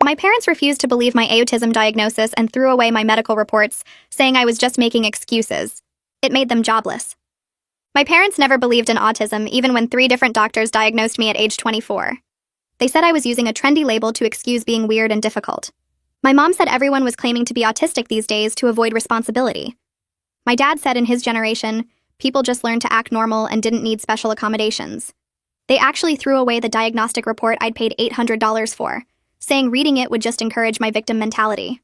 My parents refused to believe my autism diagnosis and threw away my medical reports, saying I was just making excuses. It made them jobless. My parents never believed in autism, even when 3 different doctors diagnosed me at age 24. They said I was using a trendy label to excuse being weird and difficult. My mom said everyone was claiming to be autistic these days to avoid responsibility. My dad said in his generation, people just learned to act normal and didn't need special accommodations. They actually threw away the diagnostic report I'd paid $800 for, saying reading it would just encourage my victim mentality.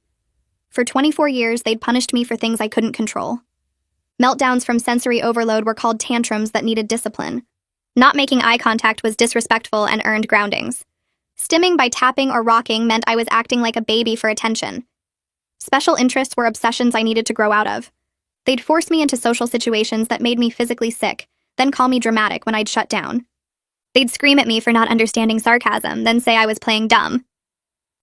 For 24 years, they'd punished me for things I couldn't control. Meltdowns from sensory overload were called tantrums that needed discipline. Not making eye contact was disrespectful and earned groundings. Stimming by tapping or rocking meant I was acting like a baby for attention. Special interests were obsessions I needed to grow out of. They'd force me into social situations that made me physically sick, then call me dramatic when I'd shut down. They'd scream at me for not understanding sarcasm, then say I was playing dumb.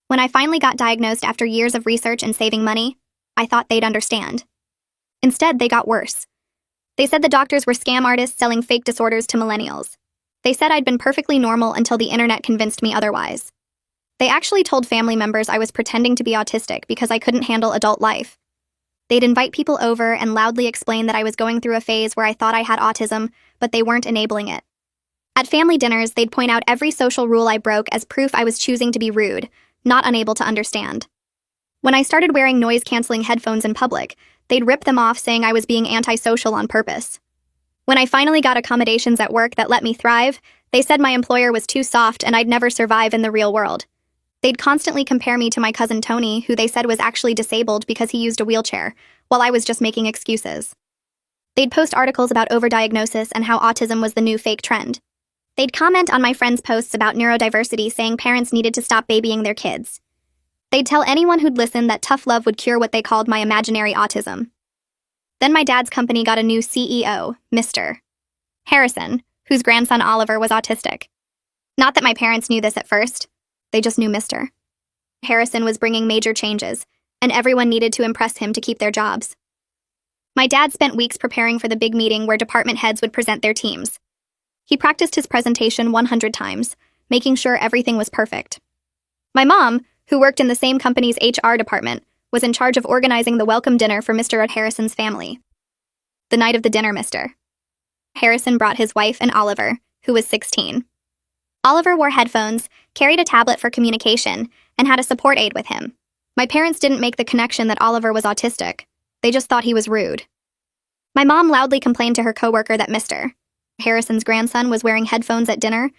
When I finally got diagnosed after years of research and saving money, I thought they'd understand. Instead, they got worse. They said the doctors were scam artists selling fake disorders to millennials. They said I'd been perfectly normal until the internet convinced me otherwise. They actually told family members I was pretending to be autistic because I couldn't handle adult life. They'd invite people over and loudly explain that I was going through a phase where I thought I had autism, but they weren't enabling it. At family dinners, they'd point out every social rule I broke as proof I was choosing to be rude, not unable to understand. When I started wearing noise-canceling headphones in public, they'd rip them off saying I was being antisocial on purpose. When I finally got accommodations at work that let me thrive, they said my employer was too soft and I'd never survive in the real world. They'd constantly compare me to my cousin Tony, who they said was actually disabled because he used a wheelchair, while I was just making excuses. They'd post articles about overdiagnosis and how autism was the new fake trend. They'd comment on my friends' posts about neurodiversity saying parents needed to stop babying their kids. They'd tell anyone who'd listen that tough love would cure what they called my imaginary autism. Then my dad's company got a new CEO, Mr. Harrison, whose grandson Oliver was autistic. Not that my parents knew this at first, they just knew Mr. Harrison was bringing major changes, and everyone needed to impress him to keep their jobs. My dad spent weeks preparing for the big meeting where department heads would present their teams. He practiced his presentation 100 times, making sure everything was perfect. My mom, who worked in the same company's HR department, was in charge of organizing the welcome dinner for Mr. Harrison's family. The night of the dinner, Mr. Harrison brought his wife and Oliver, who was 16. Oliver wore headphones, carried a tablet for communication, and had a support aide with him. My parents didn't make the connection that Oliver was autistic. They just thought he was rude. My mom loudly complained to her coworker that Mr. Harrison's grandson was wearing headphones at dinner.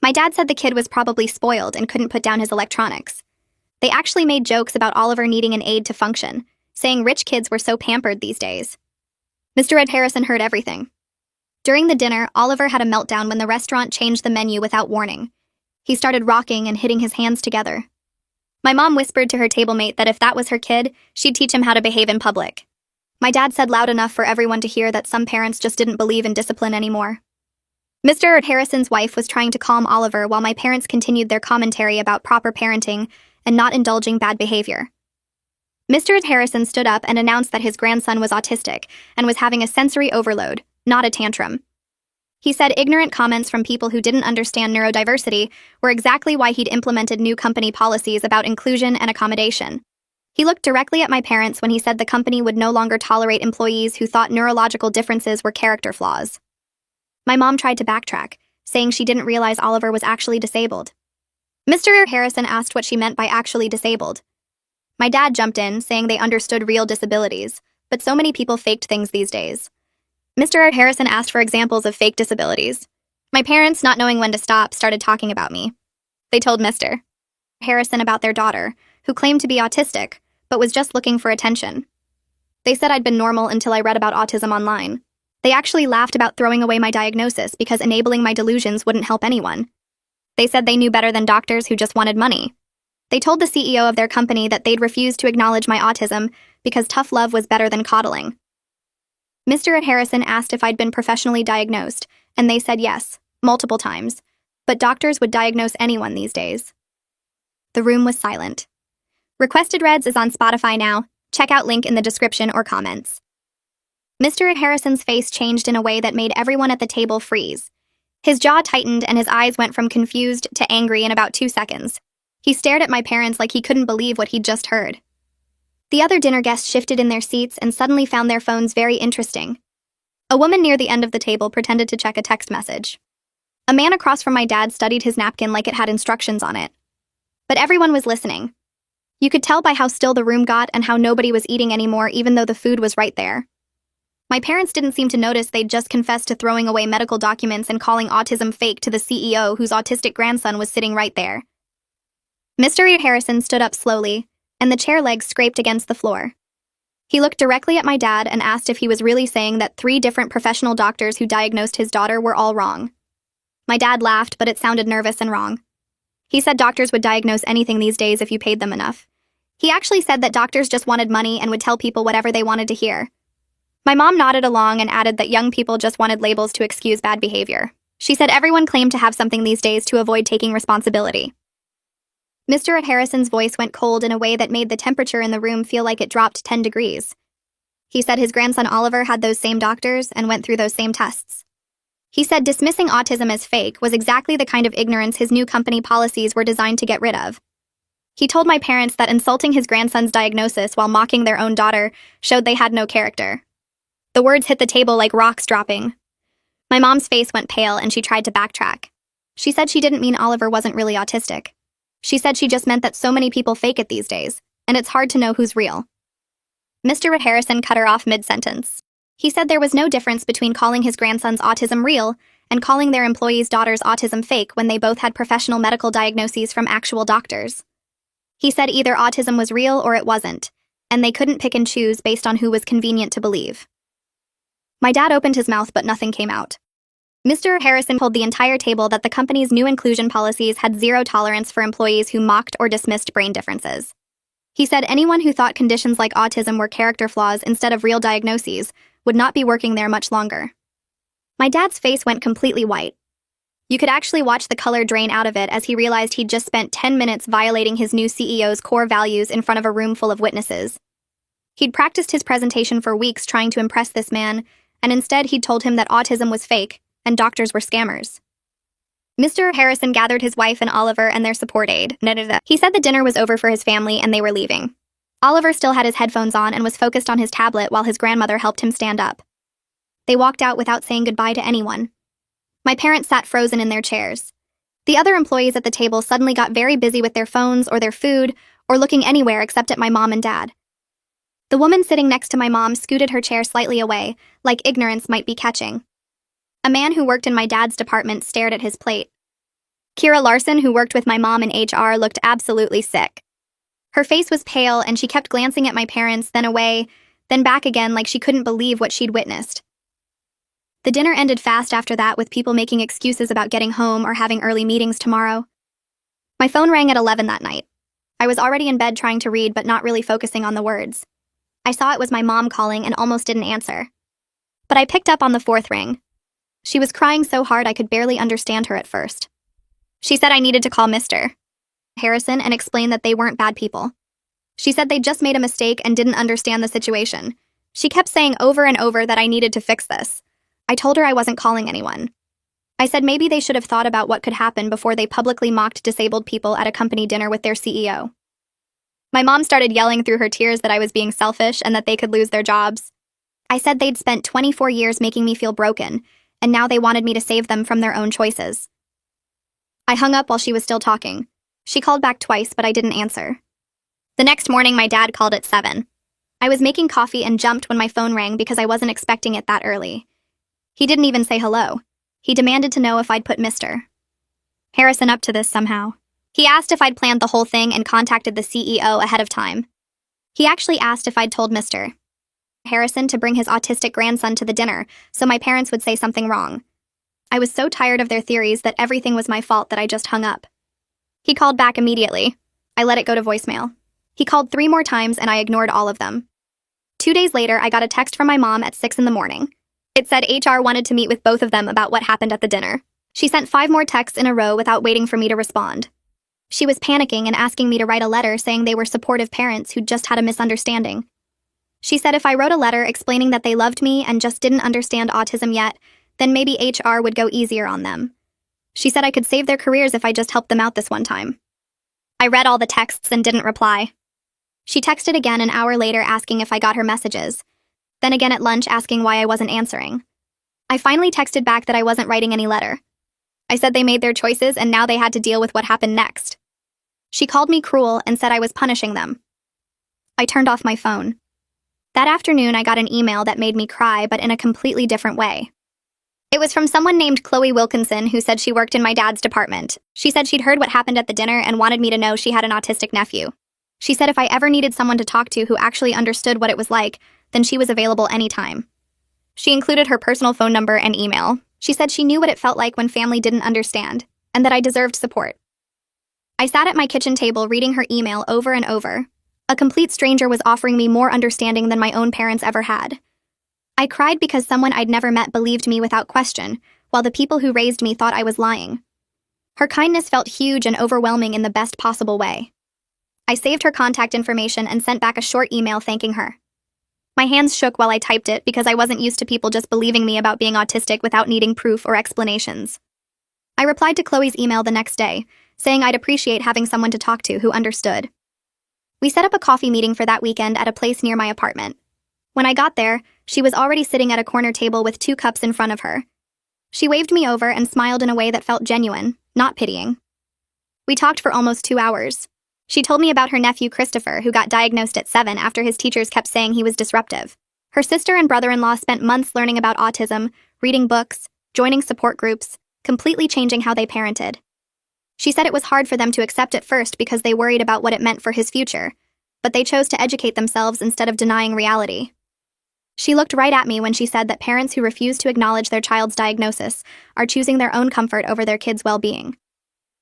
My dad said the kid was probably spoiled and couldn't put down his electronics. They actually made jokes about Oliver needing an aide to function, saying rich kids were so pampered these days. Mr. Ed Harrison heard everything. During the dinner, Oliver had a meltdown when the restaurant changed the menu without warning. He started rocking and hitting his hands together. My mom whispered to her table mate that if that was her kid, she'd teach him how to behave in public. My dad said loud enough for everyone to hear that some parents just didn't believe in discipline anymore. Mr. Harrison's wife was trying to calm Oliver while my parents continued their commentary about proper parenting and not indulging bad behavior. Mr. Harrison stood up and announced that his grandson was autistic and was having a sensory overload, not a tantrum. He said ignorant comments from people who didn't understand neurodiversity were exactly why he'd implemented new company policies about inclusion and accommodation. He looked directly at my parents when he said the company would no longer tolerate employees who thought neurological differences were character flaws. My mom tried to backtrack, saying she didn't realize Oliver was actually disabled. Mr. Harrison asked what she meant by actually disabled. My dad jumped in, saying they understood real disabilities, but so many people faked things these days. Mr. Harrison asked for examples of fake disabilities. My parents, not knowing when to stop, started talking about me. They told Mr. Harrison about their daughter, who claimed to be autistic, but was just looking for attention. They said I'd been normal until I read about autism online. They actually laughed about throwing away my diagnosis because enabling my delusions wouldn't help anyone. They said they knew better than doctors who just wanted money. They told the CEO of their company that they'd refuse to acknowledge my autism because tough love was better than coddling. Mr. Harrison asked if I'd been professionally diagnosed, and they said yes, multiple times, but doctors would diagnose anyone these days. The room was silent. Requested Reds is on Spotify now. Check out link in the description or comments. Mr. Harrison's face changed in a way that made everyone at the table freeze. His jaw tightened and his eyes went from confused to angry in about 2 seconds. He stared at my parents like he couldn't believe what he'd just heard. The other dinner guests shifted in their seats and suddenly found their phones very interesting. A woman near the end of the table pretended to check a text message. A man across from my dad studied his napkin like it had instructions on it. But everyone was listening. You could tell by how still the room got and how nobody was eating anymore even though the food was right there. My parents didn't seem to notice they'd just confessed to throwing away medical documents and calling autism fake to the CEO whose autistic grandson was sitting right there. Mr. Harrison stood up slowly, and the chair legs scraped against the floor. He looked directly at my dad and asked if he was really saying that 3 different professional doctors who diagnosed his daughter were all wrong. My dad laughed, but it sounded nervous and wrong. He said doctors would diagnose anything these days if you paid them enough. He actually said that doctors just wanted money and would tell people whatever they wanted to hear. My mom nodded along and added that young people just wanted labels to excuse bad behavior. She said everyone claimed to have something these days to avoid taking responsibility. Mr. Harrison's voice went cold in a way that made the temperature in the room feel like it dropped 10 degrees. He said his grandson Oliver had those same doctors and went through those same tests. He said dismissing autism as fake was exactly the kind of ignorance his new company policies were designed to get rid of. He told my parents that insulting his grandson's diagnosis while mocking their own daughter showed they had no character. The words hit the table like rocks dropping. My mom's face went pale and she tried to backtrack. She said she didn't mean Oliver wasn't really autistic. She said she just meant that so many people fake it these days, and it's hard to know who's real. Mr. Harrison cut her off mid-sentence. He said there was no difference between calling his grandson's autism real and calling their employee's daughter's autism fake when they both had professional medical diagnoses from actual doctors. He said either autism was real or it wasn't, and they couldn't pick and choose based on who was convenient to believe. My dad opened his mouth, but nothing came out. Mr. Harrison told the entire table that the company's new inclusion policies had 0 tolerance for employees who mocked or dismissed brain differences. He said anyone who thought conditions like autism were character flaws instead of real diagnoses would not be working there much longer. My dad's face went completely white. You could actually watch the color drain out of it as he realized he'd just spent 10 minutes violating his new CEO's core values in front of a room full of witnesses. He'd practiced his presentation for weeks trying to impress this man, and instead he'd told him that autism was fake and doctors were scammers. Mr. Harrison gathered his wife and Oliver and their support aide. He said the dinner was over for his family and they were leaving. Oliver still had his headphones on and was focused on his tablet while his grandmother helped him stand up. They walked out without saying goodbye to anyone. My parents sat frozen in their chairs. The other employees at the table suddenly got very busy with their phones or their food or looking anywhere except at my mom and dad. The woman sitting next to my mom scooted her chair slightly away, like ignorance might be catching. A man who worked in my dad's department stared at his plate. Kira Larson, who worked with my mom in HR, looked absolutely sick. Her face was pale and she kept glancing at my parents, then away, then back again like she couldn't believe what she'd witnessed. The dinner ended fast after that with people making excuses about getting home or having early meetings tomorrow. My phone rang at 11 that night. I was already in bed trying to read but not really focusing on the words. I saw it was my mom calling and almost didn't answer. But I picked up on the 4th ring. She was crying so hard I could barely understand her at first. She said I needed to call Mr. Harrison and explain that they weren't bad people. She said they'd just made a mistake and didn't understand the situation. She kept saying over and over that I needed to fix this. I told her I wasn't calling anyone. I said maybe they should have thought about what could happen before they publicly mocked disabled people at a company dinner with their CEO. My mom started yelling through her tears that I was being selfish and that they could lose their jobs. I said they'd spent 24 years making me feel broken, and now they wanted me to save them from their own choices. I hung up while she was still talking. She called back twice, but I didn't answer. The next morning, my dad called at 7. I was making coffee and jumped when my phone rang because I wasn't expecting it that early. He didn't even say hello. He demanded to know if I'd put Mr. Harrison up to this somehow. He asked if I'd planned the whole thing and contacted the CEO ahead of time. He actually asked if I'd told Mr. Harrison to bring his autistic grandson to the dinner so my parents would say something wrong. I was so tired of their theories that everything was my fault that I just hung up. He called back immediately. I let it go to voicemail. He called 3 more times and I ignored all of them. 2 days later, I got a text from my mom at 6 in the morning. It said HR wanted to meet with both of them about what happened at the dinner. She sent 5 more texts in a row without waiting for me to respond. She was panicking and asking me to write a letter saying they were supportive parents who'd just had a misunderstanding. She said if I wrote a letter explaining that they loved me and just didn't understand autism yet, then maybe HR would go easier on them. She said I could save their careers if I just helped them out this one time. I read all the texts and didn't reply. She texted again an hour later asking if I got her messages, then again at lunch asking why I wasn't answering. I finally texted back that I wasn't writing any letter. I said they made their choices and now they had to deal with what happened next. She called me cruel and said I was punishing them. I turned off my phone. That afternoon, I got an email that made me cry, but in a completely different way. It was from someone named Chloe Wilkinson who said she worked in my dad's department. She said she'd heard what happened at the dinner and wanted me to know she had an autistic nephew. She said if I ever needed someone to talk to who actually understood what it was like, then she was available anytime. She included her personal phone number and email. She said she knew what it felt like when family didn't understand, and that I deserved support. I sat at my kitchen table reading her email over and over. A complete stranger was offering me more understanding than my own parents ever had. I cried because someone I'd never met believed me without question, while the people who raised me thought I was lying. Her kindness felt huge and overwhelming in the best possible way. I saved her contact information and sent back a short email thanking her. My hands shook while I typed it because I wasn't used to people just believing me about being autistic without needing proof or explanations. I replied to Chloe's email the next day, saying I'd appreciate having someone to talk to who understood. We set up a coffee meeting for that weekend at a place near my apartment. When I got there, she was already sitting at a corner table with 2 cups in front of her. She waved me over and smiled in a way that felt genuine, not pitying. We talked for almost 2 hours. She told me about her nephew Christopher, who got diagnosed at 7 after his teachers kept saying he was disruptive. Her sister and brother-in-law spent months learning about autism, reading books, joining support groups, completely changing how they parented. She said it was hard for them to accept at first because they worried about what it meant for his future, but they chose to educate themselves instead of denying reality. She looked right at me when she said that parents who refuse to acknowledge their child's diagnosis are choosing their own comfort over their kids' well-being.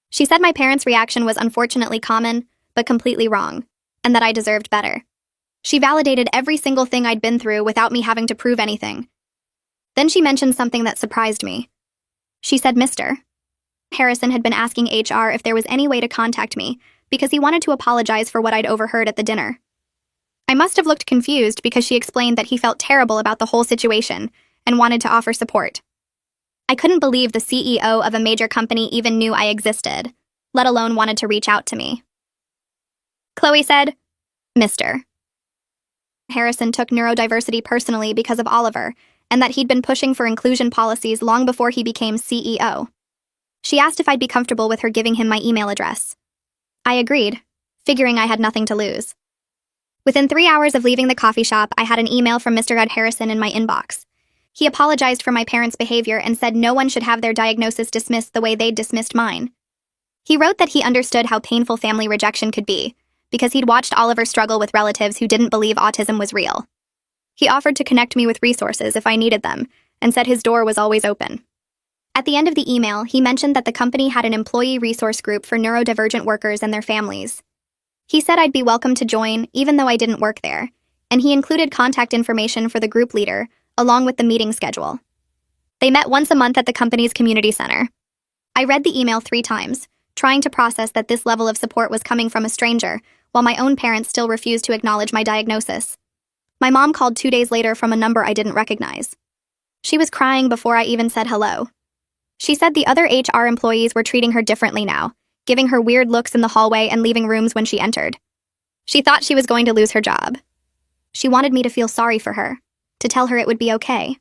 She said my parents' reaction was unfortunately common, but completely wrong, and that I deserved better. She validated every single thing I'd been through without me having to prove anything. Then she mentioned something that surprised me. She said Mr. Harrison had been asking HR if there was any way to contact me because he wanted to apologize for what I'd overheard at the dinner. I must have looked confused because she explained that he felt terrible about the whole situation and wanted to offer support. I couldn't believe the CEO of a major company even knew I existed, let alone wanted to reach out to me. Chloe said, Mr. Harrison took neurodiversity personally because of Oliver, and that he'd been pushing for inclusion policies long before he became CEO. She asked if I'd be comfortable with her giving him my email address. I agreed, figuring I had nothing to lose. Within 3 hours of leaving the coffee shop, I had an email from Mr. Ed Harrison in my inbox. He apologized for my parents' behavior and said no one should have their diagnosis dismissed the way they'd dismissed mine. He wrote that he understood how painful family rejection could be, because he'd watched Oliver struggle with relatives who didn't believe autism was real. He offered to connect me with resources if I needed them, and said his door was always open. At the end of the email, he mentioned that the company had an employee resource group for neurodivergent workers and their families. He said I'd be welcome to join, even though I didn't work there, and he included contact information for the group leader, along with the meeting schedule. They met once a month at the company's community center. I read the email 3 times, trying to process that this level of support was coming from a stranger, while my own parents still refused to acknowledge my diagnosis. My mom called 2 days later from a number I didn't recognize. She was crying before I even said hello. She said the other HR employees were treating her differently now, giving her weird looks in the hallway and leaving rooms when she entered. She thought she was going to lose her job. She wanted me to feel sorry for her, to tell her it would be okay.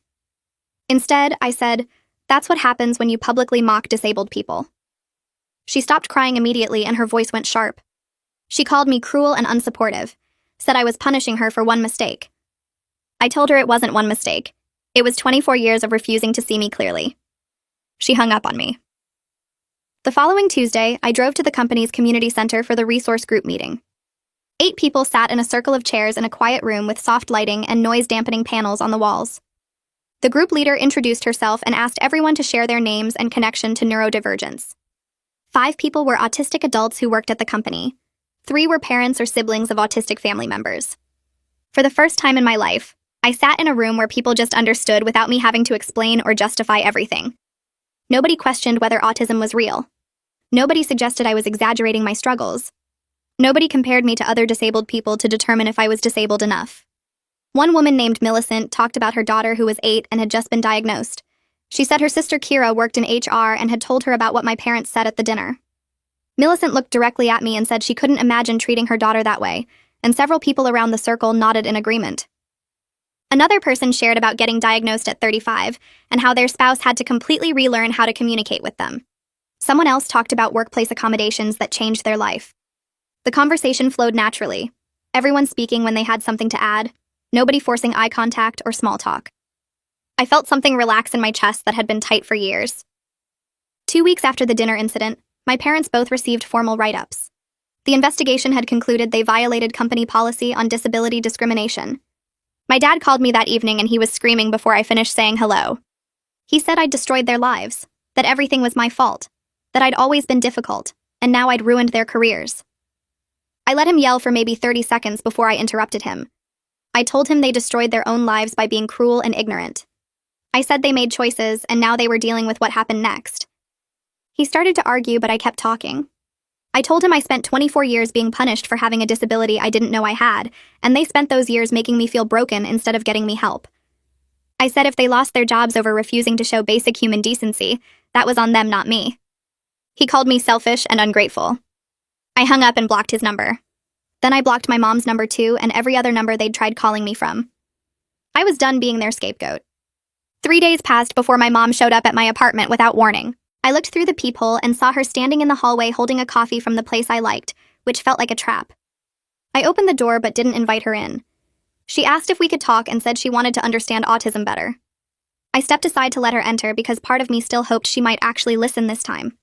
Instead, I said, that's what happens when you publicly mock disabled people. She stopped crying immediately and her voice went sharp. She called me cruel and unsupportive, said I was punishing her for one mistake. I told her it wasn't one mistake. It was 24 years of refusing to see me clearly. She hung up on me. The following Tuesday, I drove to the company's community center for the resource group meeting. 8 people sat in a circle of chairs in a quiet room with soft lighting and noise-dampening panels on the walls. The group leader introduced herself and asked everyone to share their names and connection to neurodivergence. 5 people were autistic adults who worked at the company. 3 were parents or siblings of autistic family members. For the first time in my life, I sat in a room where people just understood without me having to explain or justify everything. Nobody questioned whether autism was real. Nobody suggested I was exaggerating my struggles. Nobody compared me to other disabled people to determine if I was disabled enough. One woman named Millicent talked about her daughter who was 8 and had just been diagnosed. She said her sister Kira worked in HR and had told her about what my parents said at the dinner. Millicent looked directly at me and said she couldn't imagine treating her daughter that way, and several people around the circle nodded in agreement. Another person shared about getting diagnosed at 35 and how their spouse had to completely relearn how to communicate with them. Someone else talked about workplace accommodations that changed their life. The conversation flowed naturally, everyone speaking when they had something to add, nobody forcing eye contact or small talk. I felt something relax in my chest that had been tight for years. 2 weeks after the dinner incident, my parents both received formal write-ups. The investigation had concluded they violated company policy on disability discrimination. My dad called me that evening and he was screaming before I finished saying hello. He said I'd destroyed their lives, that everything was my fault, that I'd always been difficult, and now I'd ruined their careers. I let him yell for maybe 30 seconds before I interrupted him. I told him they destroyed their own lives by being cruel and ignorant. I said they made choices and now they were dealing with what happened next. He started to argue, but I kept talking. I told him I spent 24 years being punished for having a disability I didn't know I had, and they spent those years making me feel broken instead of getting me help. I said if they lost their jobs over refusing to show basic human decency, that was on them, not me. He called me selfish and ungrateful. I hung up and blocked his number. Then I blocked my mom's number too and every other number they'd tried calling me from. I was done being their scapegoat. 3 days passed before my mom showed up at my apartment without warning. I looked through the peephole and saw her standing in the hallway holding a coffee from the place I liked, which felt like a trap. I opened the door but didn't invite her in. She asked if we could talk and said she wanted to understand autism better. I stepped aside to let her enter because part of me still hoped she might actually listen this time.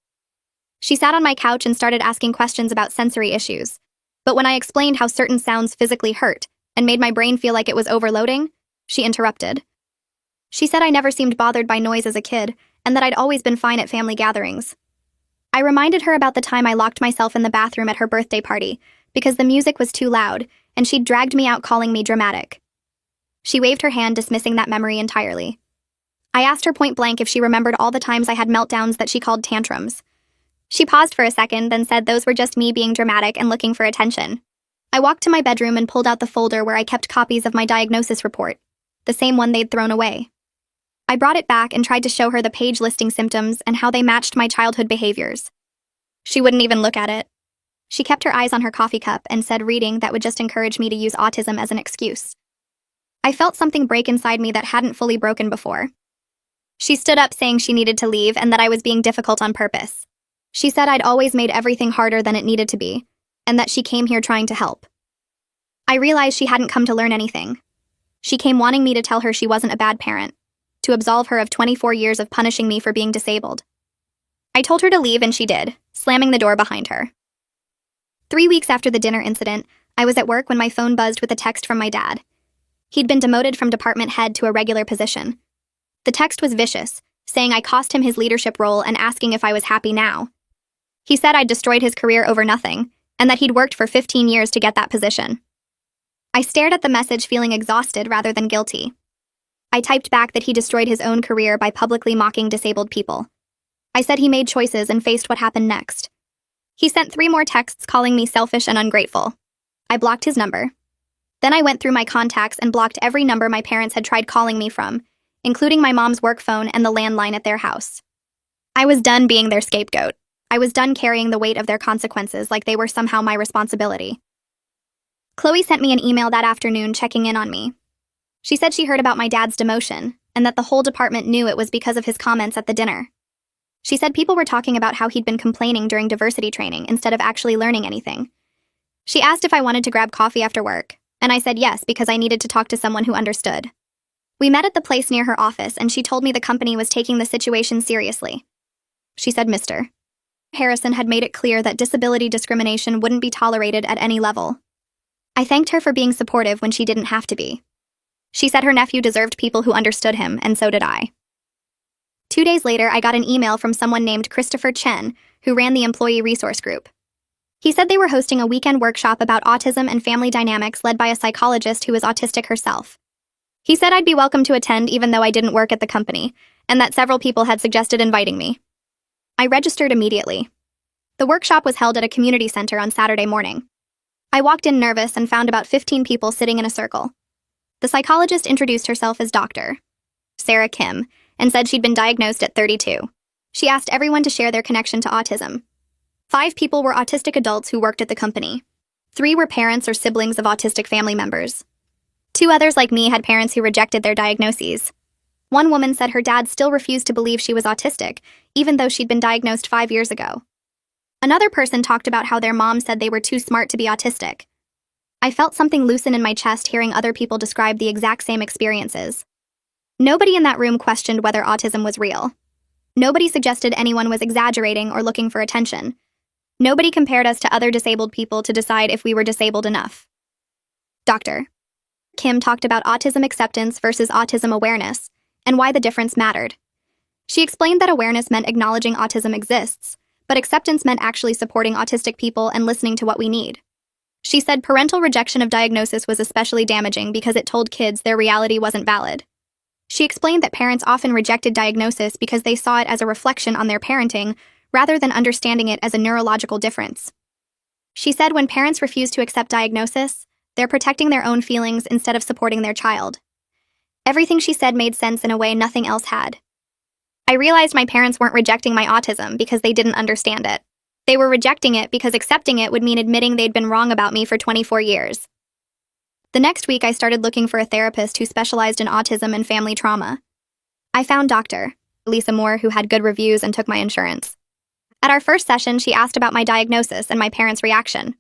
She sat on my couch and started asking questions about sensory issues. But when I explained how certain sounds physically hurt and made my brain feel like it was overloading, she interrupted. She said I never seemed bothered by noise as a kid, and that I'd always been fine at family gatherings. I reminded her about the time I locked myself in the bathroom at her birthday party because the music was too loud, and she'd dragged me out calling me dramatic. She waved her hand, dismissing that memory entirely. I asked her point blank if she remembered all the times I had meltdowns that she called tantrums. She paused for a second, then said those were just me being dramatic and looking for attention. I walked to my bedroom and pulled out the folder where I kept copies of my diagnosis report, the same one they'd thrown away. I brought it back and tried to show her the page listing symptoms and how they matched my childhood behaviors. She wouldn't even look at it. She kept her eyes on her coffee cup and said reading that would just encourage me to use autism as an excuse. I felt something break inside me that hadn't fully broken before. She stood up saying she needed to leave and that I was being difficult on purpose. She said I'd always made everything harder than it needed to be, and that she came here trying to help. I realized she hadn't come to learn anything. She came wanting me to tell her she wasn't a bad parent, to absolve her of 24 years of punishing me for being disabled. I told her to leave and she did, slamming the door behind her. 3 weeks after the dinner incident, I was at work when my phone buzzed with a text from my dad. He'd been demoted from department head to a regular position. The text was vicious, saying I cost him his leadership role and asking if I was happy now. He said I'd destroyed his career over nothing, and that he'd worked for 15 years to get that position. I stared at the message feeling exhausted rather than guilty. I typed back that he destroyed his own career by publicly mocking disabled people. I said he made choices and faced what happened next. He sent 3 more texts calling me selfish and ungrateful. I blocked his number. Then I went through my contacts and blocked every number my parents had tried calling me from, including my mom's work phone and the landline at their house. I was done being their scapegoat. I was done carrying the weight of their consequences like they were somehow my responsibility. Chloe sent me an email that afternoon checking in on me. She said she heard about my dad's demotion, and that the whole department knew it was because of his comments at the dinner. She said people were talking about how he'd been complaining during diversity training instead of actually learning anything. She asked if I wanted to grab coffee after work, and I said yes because I needed to talk to someone who understood. We met at the place near her office, and she told me the company was taking the situation seriously. She said Mr. Harrison had made it clear that disability discrimination wouldn't be tolerated at any level. I thanked her for being supportive when she didn't have to be. She said her nephew deserved people who understood him, and so did I. 2 days later, I got an email from someone named Christopher Chen, who ran the employee resource group. He said they were hosting a weekend workshop about autism and family dynamics led by a psychologist who was autistic herself. He said I'd be welcome to attend even though I didn't work at the company, and that several people had suggested inviting me. I registered immediately. The workshop was held at a community center on Saturday morning. I walked in nervous and found about 15 people sitting in a circle. The psychologist introduced herself as Dr. Sarah Kim and said she'd been diagnosed at 32. She asked everyone to share their connection to autism. 5 people were autistic adults who worked at the company. 3 were parents or siblings of autistic family members. 2 others like me had parents who rejected their diagnoses. One woman said her dad still refused to believe she was autistic, even though she'd been diagnosed 5 years ago. Another person talked about how their mom said they were too smart to be autistic. I felt something loosen in my chest hearing other people describe the exact same experiences. Nobody in that room questioned whether autism was real. Nobody suggested anyone was exaggerating or looking for attention. Nobody compared us to other disabled people to decide if we were disabled enough. Dr. Kim talked about autism acceptance versus autism awareness, and why the difference mattered. She explained that awareness meant acknowledging autism exists, but acceptance meant actually supporting autistic people and listening to what we need. She said parental rejection of diagnosis was especially damaging because it told kids their reality wasn't valid. She explained that parents often rejected diagnosis because they saw it as a reflection on their parenting rather than understanding it as a neurological difference. She said when parents refuse to accept diagnosis, they're protecting their own feelings instead of supporting their child. Everything she said made sense in a way nothing else had. I realized my parents weren't rejecting my autism because they didn't understand it. They were rejecting it because accepting it would mean admitting they'd been wrong about me for 24 years. The next week, I started looking for a therapist who specialized in autism and family trauma. I found Dr. Lisa Moore, who had good reviews and took my insurance. At our first session, she asked about my diagnosis and my parents' reaction.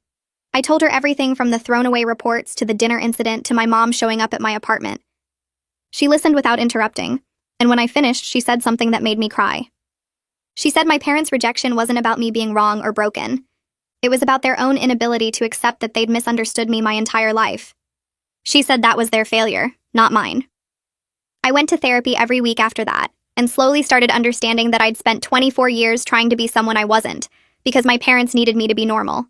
I told her everything from the thrown-away reports to the dinner incident to my mom showing up at my apartment. She listened without interrupting, and when I finished, she said something that made me cry. She said my parents' rejection wasn't about me being wrong or broken. It was about their own inability to accept that they'd misunderstood me my entire life. She said that was their failure, not mine. I went to therapy every week after that, and slowly started understanding that I'd spent 24 years trying to be someone I wasn't, because my parents needed me to be normal.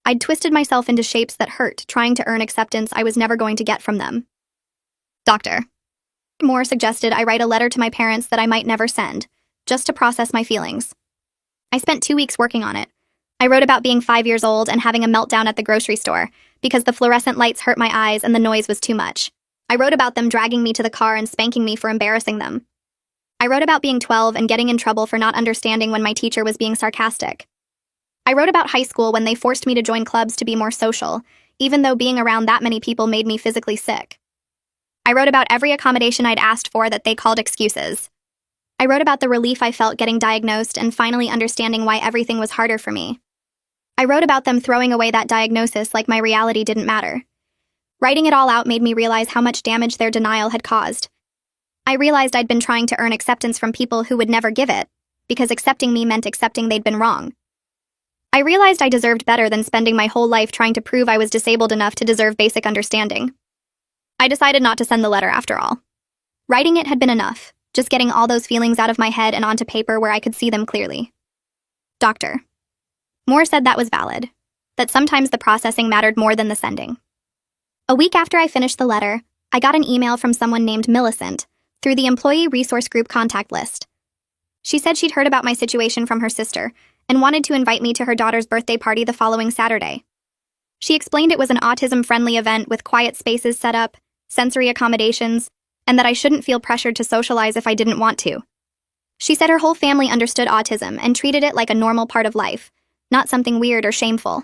I'd twisted myself into shapes that hurt, trying to earn acceptance I was never going to get from them. Dr. Moore suggested I write a letter to my parents that I might never send, just to process my feelings. I spent 2 weeks working on it. I wrote about being 5 years old and having a meltdown at the grocery store because the fluorescent lights hurt my eyes and the noise was too much. I wrote about them dragging me to the car and spanking me for embarrassing them. I wrote about being 12 and getting in trouble for not understanding when my teacher was being sarcastic. I wrote about high school when they forced me to join clubs to be more social, even though being around that many people made me physically sick. I wrote about every accommodation I'd asked for that they called excuses. I wrote about the relief I felt getting diagnosed and finally understanding why everything was harder for me. I wrote about them throwing away that diagnosis like my reality didn't matter. Writing it all out made me realize how much damage their denial had caused. I realized I'd been trying to earn acceptance from people who would never give it, because accepting me meant accepting they'd been wrong. I realized I deserved better than spending my whole life trying to prove I was disabled enough to deserve basic understanding. I decided not to send the letter after all. Writing it had been enough, just getting all those feelings out of my head and onto paper where I could see them clearly. Dr. Moore said that was valid, that sometimes the processing mattered more than the sending. A week after I finished the letter, I got an email from someone named Millicent through the Employee Resource Group contact list. She said she'd heard about my situation from her sister and wanted to invite me to her daughter's birthday party the following Saturday. She explained it was an autism-friendly event with quiet spaces set up, sensory accommodations, and that I shouldn't feel pressured to socialize if I didn't want to. She said her whole family understood autism and treated it like a normal part of life, not something weird or shameful.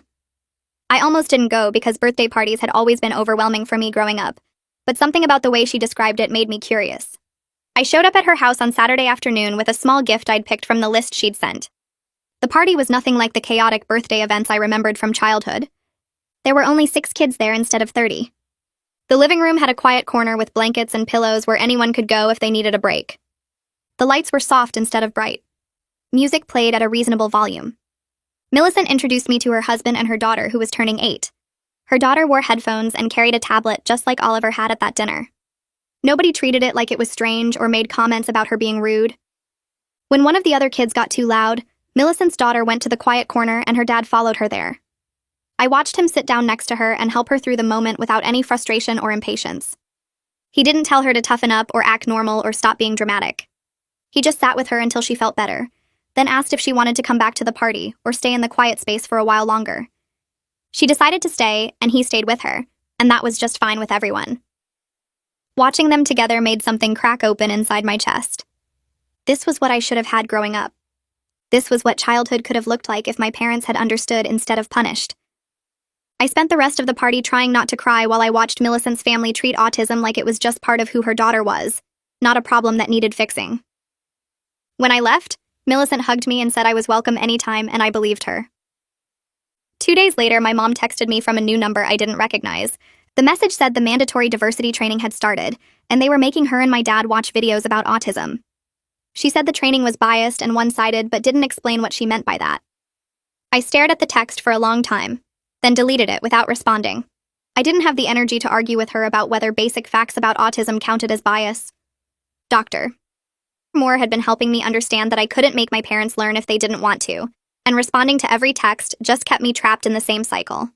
I almost didn't go because birthday parties had always been overwhelming for me growing up, but something about the way she described it made me curious. I showed up at her house on Saturday afternoon with a small gift I'd picked from the list she'd sent. The party was nothing like the chaotic birthday events I remembered from childhood. There were only 6 kids there instead of 30. The living room had a quiet corner with blankets and pillows where anyone could go if they needed a break. The lights were soft instead of bright. Music played at a reasonable volume. Millicent introduced me to her husband and her daughter, who was turning 8. Her daughter wore headphones and carried a tablet just like Oliver had at that dinner. Nobody treated it like it was strange or made comments about her being rude. When one of the other kids got too loud, Millicent's daughter went to the quiet corner and her dad followed her there. I watched him sit down next to her and help her through the moment without any frustration or impatience. He didn't tell her to toughen up or act normal or stop being dramatic. He just sat with her until she felt better, then asked if she wanted to come back to the party or stay in the quiet space for a while longer. She decided to stay, and he stayed with her, and that was just fine with everyone. Watching them together made something crack open inside my chest. This was what I should have had growing up. This was what childhood could have looked like if my parents had understood instead of punished. I spent the rest of the party trying not to cry while I watched Millicent's family treat autism like it was just part of who her daughter was, not a problem that needed fixing. When I left, Millicent hugged me and said I was welcome anytime, and I believed her. 2 days later, my mom texted me from a new number I didn't recognize. The message said the mandatory diversity training had started, and they were making her and my dad watch videos about autism. She said the training was biased and one-sided, but didn't explain what she meant by that. I stared at the text for a long time, then deleted it without responding. I didn't have the energy to argue with her about whether basic facts about autism counted as bias. Dr. Moore had been helping me understand that I couldn't make my parents learn if they didn't want to, and responding to every text just kept me trapped in the same cycle.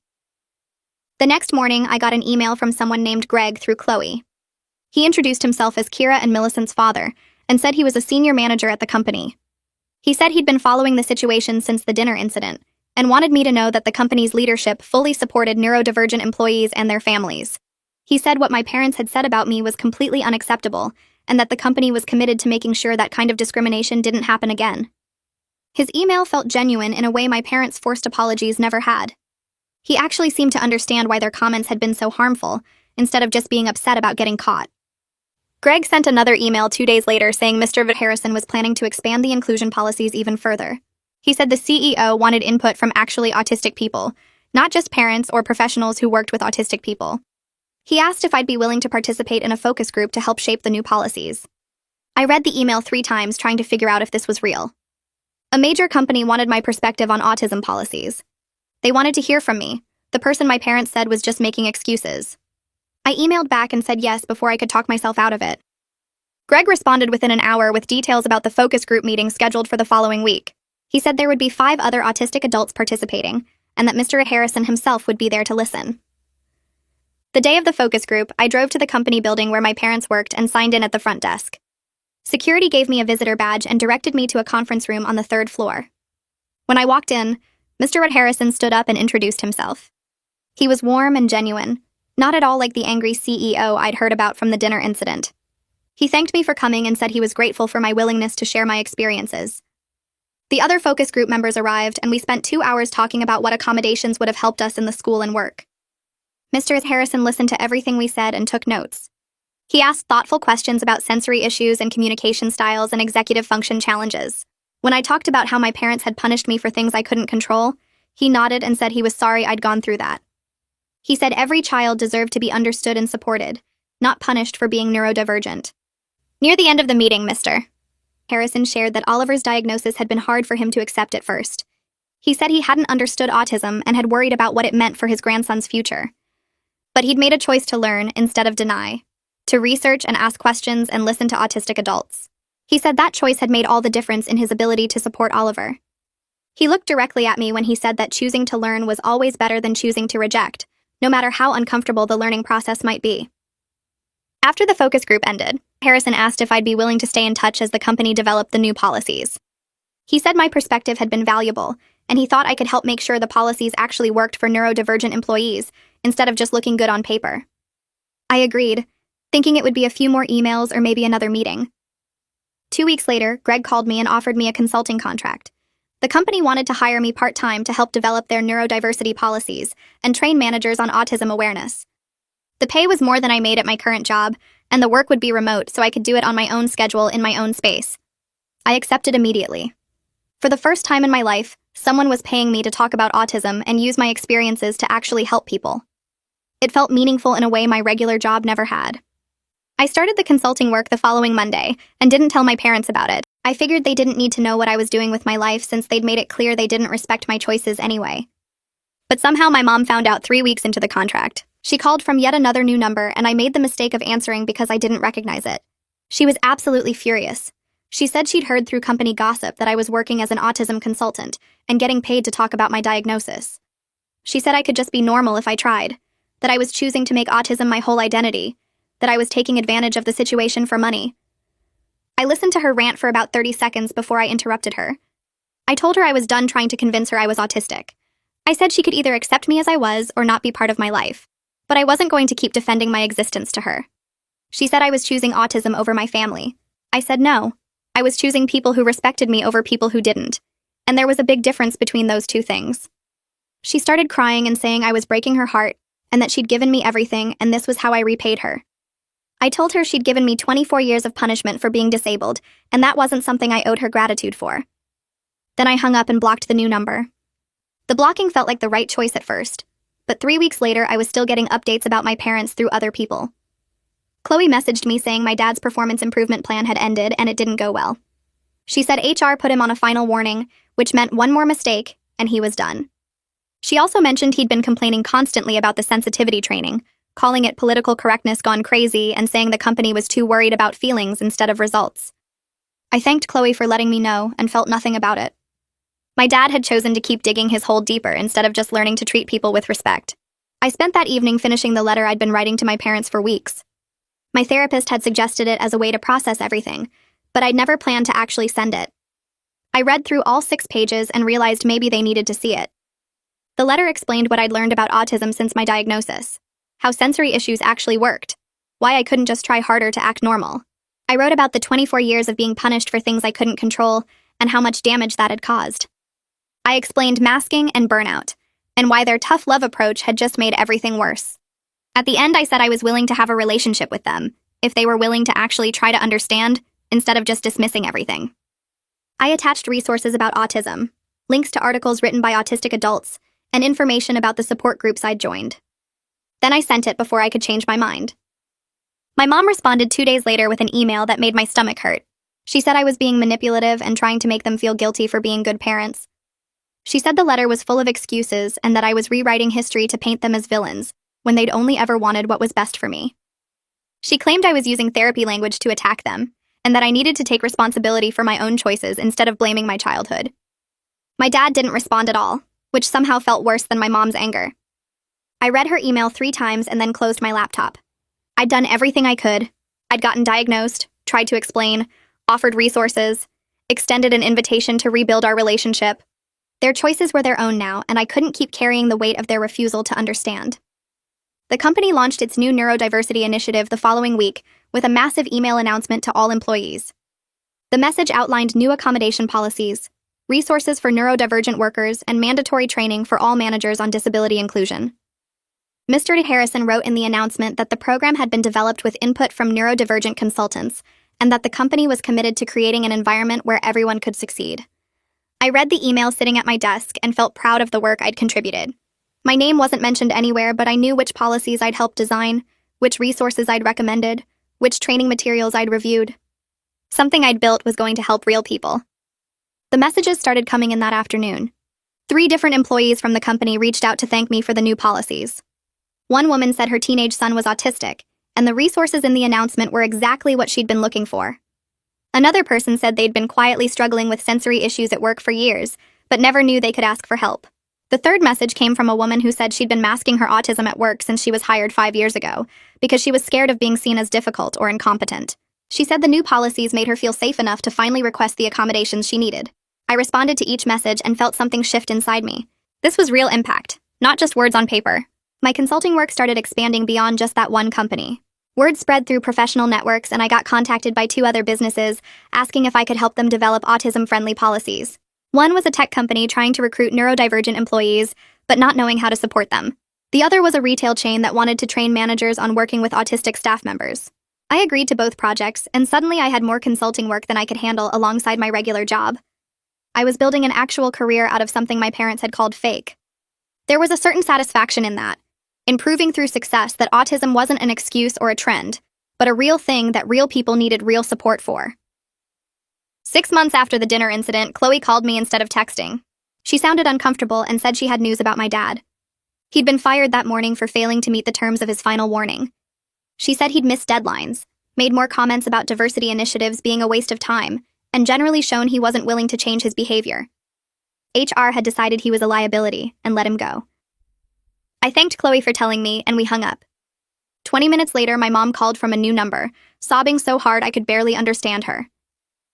The next morning, I got an email from someone named Greg through Chloe. He introduced himself as Kira and Millicent's father, and said he was a senior manager at the company. He said he'd been following the situation since the dinner incident, and wanted me to know that the company's leadership fully supported neurodivergent employees and their families. He said what my parents had said about me was completely unacceptable, and that the company was committed to making sure that kind of discrimination didn't happen again. His email felt genuine in a way my parents' forced apologies never had. He actually seemed to understand why their comments had been so harmful, instead of just being upset about getting caught. Greg sent another email 2 days later saying Mr. Harrison was planning to expand the inclusion policies even further. He said the CEO wanted input from actually autistic people, not just parents or professionals who worked with autistic people. He asked if I'd be willing to participate in a focus group to help shape the new policies. I read the email 3 times trying to figure out if this was real. A major company wanted my perspective on autism policies. They wanted to hear from me, the person my parents said was just making excuses. I emailed back and said yes before I could talk myself out of it. Greg responded within an hour with details about the focus group meeting scheduled for the following week. He said there would be 5 other autistic adults participating, and that Mr. Harrison himself would be there to listen. The day of the focus group, I drove to the company building where my parents worked and signed in at the front desk. Security gave me a visitor badge and directed me to a conference room on the 3rd floor. When I walked in, Mr. Harrison stood up and introduced himself. He was warm and genuine, not at all like the angry CEO I'd heard about from the dinner incident. He thanked me for coming and said he was grateful for my willingness to share my experiences. The other focus group members arrived, and we spent 2 hours talking about what accommodations would have helped us in the school and work. Mr. Harrison listened to everything we said and took notes. He asked thoughtful questions about sensory issues and communication styles and executive function challenges. When I talked about how my parents had punished me for things I couldn't control, he nodded and said he was sorry I'd gone through that. He said every child deserved to be understood and supported, not punished for being neurodivergent. Near the end of the meeting, Mr. Harrison shared that Oliver's diagnosis had been hard for him to accept at first. He said he hadn't understood autism and had worried about what it meant for his grandson's future. But he'd made a choice to learn instead of deny, to research and ask questions and listen to autistic adults. He said that choice had made all the difference in his ability to support Oliver. He looked directly at me when he said that choosing to learn was always better than choosing to reject, no matter how uncomfortable the learning process might be. After the focus group ended, Harrison asked if I'd be willing to stay in touch as the company developed the new policies. He said my perspective had been valuable, and he thought I could help make sure the policies actually worked for neurodivergent employees, instead of just looking good on paper. I agreed, thinking it would be a few more emails or maybe another meeting. 2 weeks later, Greg called me and offered me a consulting contract. The company wanted to hire me part-time to help develop their neurodiversity policies and train managers on autism awareness. The pay was more than I made at my current job, and the work would be remote so I could do it on my own schedule in my own space. I accepted immediately. For the first time in my life, someone was paying me to talk about autism and use my experiences to actually help people. It felt meaningful in a way my regular job never had. I started the consulting work the following Monday and didn't tell my parents about it. I figured they didn't need to know what I was doing with my life since they'd made it clear they didn't respect my choices anyway. But somehow my mom found out 3 weeks into the contract. She called from yet another new number, and I made the mistake of answering because I didn't recognize it. She was absolutely furious. She said she'd heard through company gossip that I was working as an autism consultant and getting paid to talk about my diagnosis. She said I could just be normal if I tried, that I was choosing to make autism my whole identity, that I was taking advantage of the situation for money. I listened to her rant for about 30 seconds before I interrupted her. I told her I was done trying to convince her I was autistic. I said she could either accept me as I was or not be part of my life, but I wasn't going to keep defending my existence to her. She said I was choosing autism over my family. I said no. I was choosing people who respected me over people who didn't. and there was a big difference between those two things. She started crying and saying I was breaking her heart, and that she'd given me everything, and this was how I repaid her. I told her she'd given me 24 years of punishment for being disabled, and that wasn't something I owed her gratitude for. Then I hung up and blocked the new number. The blocking felt like the right choice at first, but 3 weeks later I was still getting updates about my parents through other people. Chloe messaged me saying my dad's performance improvement plan had ended and it didn't go well. She said HR put him on a final warning, which meant one more mistake, and he was done. She also mentioned he'd been complaining constantly about the sensitivity training, calling it political correctness gone crazy and saying the company was too worried about feelings instead of results. I thanked Chloe for letting me know and felt nothing about it. My dad had chosen to keep digging his hole deeper instead of just learning to treat people with respect. I spent that evening finishing the letter I'd been writing to my parents for weeks. My therapist had suggested it as a way to process everything, but I'd never planned to actually send it. I read through all 6 pages and realized maybe they needed to see it. The letter explained what I'd learned about autism since my diagnosis, how sensory issues actually worked, why I couldn't just try harder to act normal. I wrote about the 24 years of being punished for things I couldn't control and how much damage that had caused. I explained masking and burnout, and why their tough love approach had just made everything worse. At the end, I said I was willing to have a relationship with them, if they were willing to actually try to understand, instead of just dismissing everything. I attached resources about autism, links to articles written by autistic adults, and information about the support groups I'd joined. Then I sent it before I could change my mind. My mom responded 2 days later with an email that made my stomach hurt. She said I was being manipulative and trying to make them feel guilty for being good parents. She said the letter was full of excuses and that I was rewriting history to paint them as villains, when they'd only ever wanted what was best for me. She claimed I was using therapy language to attack them, and that I needed to take responsibility for my own choices instead of blaming my childhood. My dad didn't respond at all, which somehow felt worse than my mom's anger. I read her email 3 times and then closed my laptop. I'd done everything I could. I'd gotten diagnosed, tried to explain, offered resources, extended an invitation to rebuild our relationship. Their choices were their own now, and I couldn't keep carrying the weight of their refusal to understand. The company launched its new neurodiversity initiative the following week with a massive email announcement to all employees. The message outlined new accommodation policies, resources for neurodivergent workers, and mandatory training for all managers on disability inclusion. Mr. Harrison wrote in the announcement that the program had been developed with input from neurodivergent consultants, and that the company was committed to creating an environment where everyone could succeed. I read the email sitting at my desk and felt proud of the work I'd contributed. My name wasn't mentioned anywhere, but I knew which policies I'd helped design, which resources I'd recommended, which training materials I'd reviewed. Something I'd built was going to help real people. The messages started coming in that afternoon. 3 different employees from the company reached out to thank me for the new policies. One woman said her teenage son was autistic, and the resources in the announcement were exactly what she'd been looking for. Another person said they'd been quietly struggling with sensory issues at work for years, but never knew they could ask for help. The third message came from a woman who said she'd been masking her autism at work since she was hired 5 years ago, because she was scared of being seen as difficult or incompetent. She said the new policies made her feel safe enough to finally request the accommodations she needed. I responded to each message and felt something shift inside me. This was real impact, not just words on paper. My consulting work started expanding beyond just that one company. Word spread through professional networks, and I got contacted by 2 other businesses asking if I could help them develop autism-friendly policies. One was a tech company trying to recruit neurodivergent employees, but not knowing how to support them. The other was a retail chain that wanted to train managers on working with autistic staff members. I agreed to both projects, and suddenly I had more consulting work than I could handle alongside my regular job. I was building an actual career out of something my parents had called fake. There was a certain satisfaction in that, in proving through success that autism wasn't an excuse or a trend, but a real thing that real people needed real support for. 6 months after the dinner incident, Chloe called me instead of texting. She sounded uncomfortable and said she had news about my dad. He'd been fired that morning for failing to meet the terms of his final warning. She said he'd missed deadlines, made more comments about diversity initiatives being a waste of time, and generally shown he wasn't willing to change his behavior. HR had decided he was a liability and let him go. I thanked Chloe for telling me, and we hung up. 20 minutes later, my mom called from a new number, sobbing so hard I could barely understand her.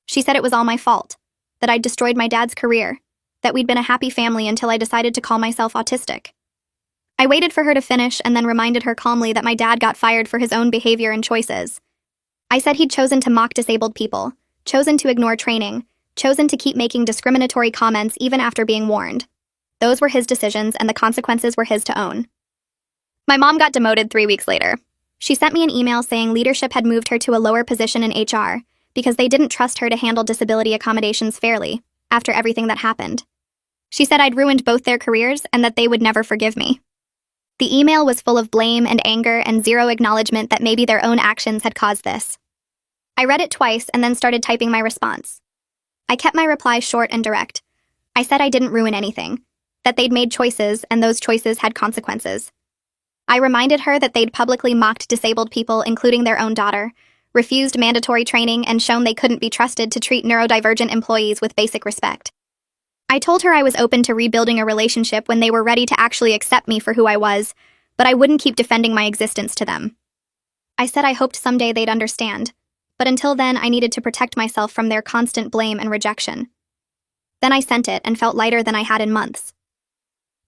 She said it was all my fault, that I'd destroyed my dad's career, that we'd been a happy family until I decided to call myself autistic. I waited for her to finish and then reminded her calmly that my dad got fired for his own behavior and choices. I said he'd chosen to mock disabled people, chosen to ignore training, chosen to keep making discriminatory comments even after being warned. Those were his decisions, and the consequences were his to own. My mom got demoted 3 weeks later. She sent me an email saying leadership had moved her to a lower position in HR because they didn't trust her to handle disability accommodations fairly after everything that happened. She said I'd ruined both their careers and that they would never forgive me. The email was full of blame and anger and zero acknowledgement that maybe their own actions had caused this. I read it twice and then started typing my response. I kept my reply short and direct. I said I didn't ruin anything, that they'd made choices and those choices had consequences. I reminded her that they'd publicly mocked disabled people, including their own daughter, refused mandatory training, and shown they couldn't be trusted to treat neurodivergent employees with basic respect. I told her I was open to rebuilding a relationship when they were ready to actually accept me for who I was, but I wouldn't keep defending my existence to them. I said I hoped someday they'd understand, but until then I needed to protect myself from their constant blame and rejection. Then I sent it and felt lighter than I had in months.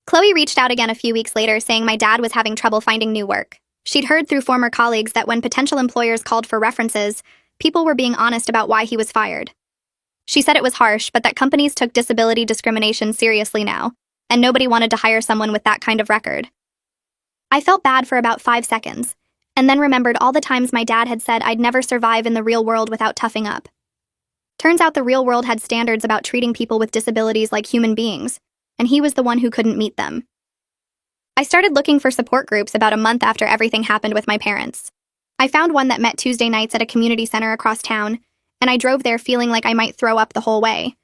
Chloe reached out again a few weeks later saying my dad was having trouble finding new work. She'd heard through former colleagues that when potential employers called for references, people were being honest about why he was fired. She said it was harsh, but that companies took disability discrimination seriously now, and nobody wanted to hire someone with that kind of record. I felt bad for about 5 seconds, and then remembered all the times my dad had said I'd never survive in the real world without toughing up. Turns out the real world had standards about treating people with disabilities like human beings, and he was the one who couldn't meet them. I started looking for support groups about a month after everything happened with my parents. I found one that met Tuesday nights at a community center across town, and I drove there feeling like I might throw up the whole way.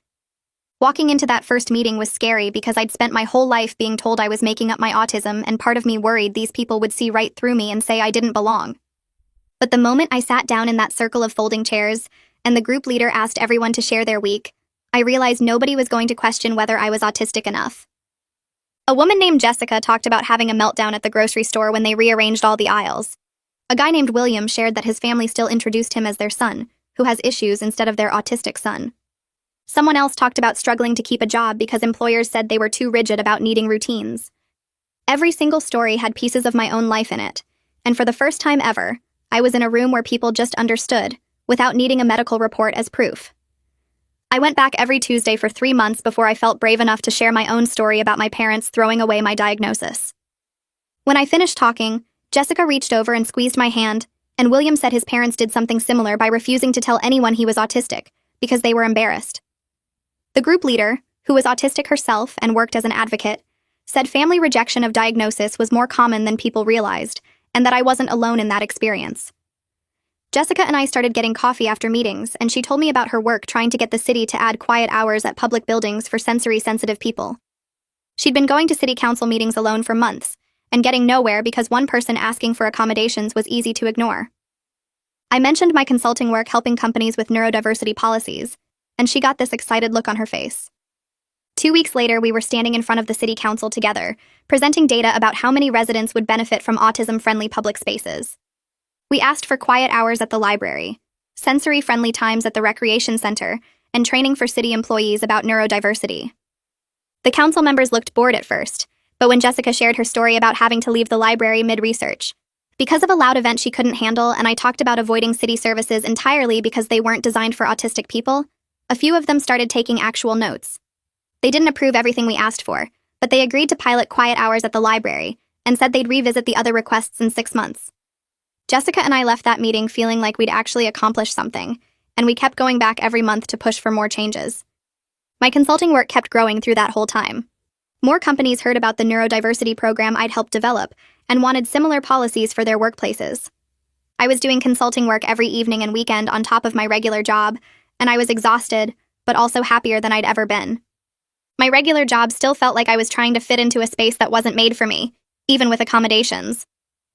Walking into that first meeting was scary because I'd spent my whole life being told I was making up my autism, and part of me worried these people would see right through me and say I didn't belong. But the moment I sat down in that circle of folding chairs, and the group leader asked everyone to share their week, I realized nobody was going to question whether I was autistic enough. A woman named Jessica talked about having a meltdown at the grocery store when they rearranged all the aisles. A guy named William shared that his family still introduced him as their son, who has issues instead of their autistic son. Someone else talked about struggling to keep a job because employers said they were too rigid about needing routines. Every single story had pieces of my own life in it, and for the first time ever, I was in a room where people just understood, without needing a medical report as proof. I went back every Tuesday for 3 months before I felt brave enough to share my own story about my parents throwing away my diagnosis. When I finished talking, Jessica reached over and squeezed my hand, and William said his parents did something similar by refusing to tell anyone he was autistic, because they were embarrassed. The group leader, who was autistic herself and worked as an advocate, said family rejection of diagnosis was more common than people realized, and that I wasn't alone in that experience. Jessica and I started getting coffee after meetings, and she told me about her work trying to get the city to add quiet hours at public buildings for sensory-sensitive people. She'd been going to city council meetings alone for months, and getting nowhere because one person asking for accommodations was easy to ignore. I mentioned my consulting work helping companies with neurodiversity policies, and she got this excited look on her face. 2 weeks later, we were standing in front of the city council together, presenting data about how many residents would benefit from autism-friendly public spaces. We asked for quiet hours at the library, sensory-friendly times at the recreation center, and training for city employees about neurodiversity. The council members looked bored at first, but when Jessica shared her story about having to leave the library mid-research, because of a loud event she couldn't handle, and I talked about avoiding city services entirely because they weren't designed for autistic people, a few of them started taking actual notes. They didn't approve everything we asked for, but they agreed to pilot quiet hours at the library and said they'd revisit the other requests in 6 months. Jessica and I left that meeting feeling like we'd actually accomplished something, and we kept going back every month to push for more changes. My consulting work kept growing through that whole time. More companies heard about the neurodiversity program I'd helped develop and wanted similar policies for their workplaces. I was doing consulting work every evening and weekend on top of my regular job, and I was exhausted, but also happier than I'd ever been. My regular job still felt like I was trying to fit into a space that wasn't made for me, even with accommodations.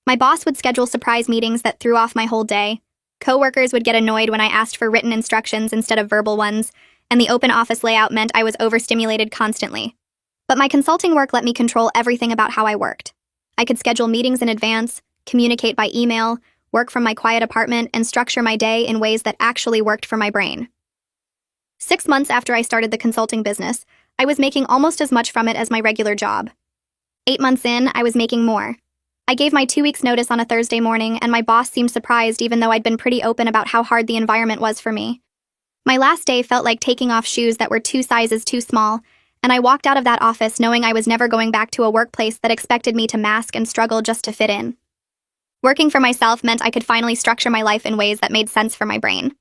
My boss would schedule surprise meetings that threw off my whole day. Coworkers would get annoyed when I asked for written instructions instead of verbal ones, and the open office layout meant I was overstimulated constantly. But my consulting work let me control everything about how I worked. I could schedule meetings in advance, communicate by email, work from my quiet apartment, and structure my day in ways that actually worked for my brain. 6 months after I started the consulting business, I was making almost as much from it as my regular job. 8 months in, I was making more. I gave my 2 weeks notice on a Thursday morning, and my boss seemed surprised even though I'd been pretty open about how hard the environment was for me. My last day felt like taking off shoes that were 2 sizes too small, and I walked out of that office knowing I was never going back to a workplace that expected me to mask and struggle just to fit in. Working for myself meant I could finally structure my life in ways that made sense for my brain.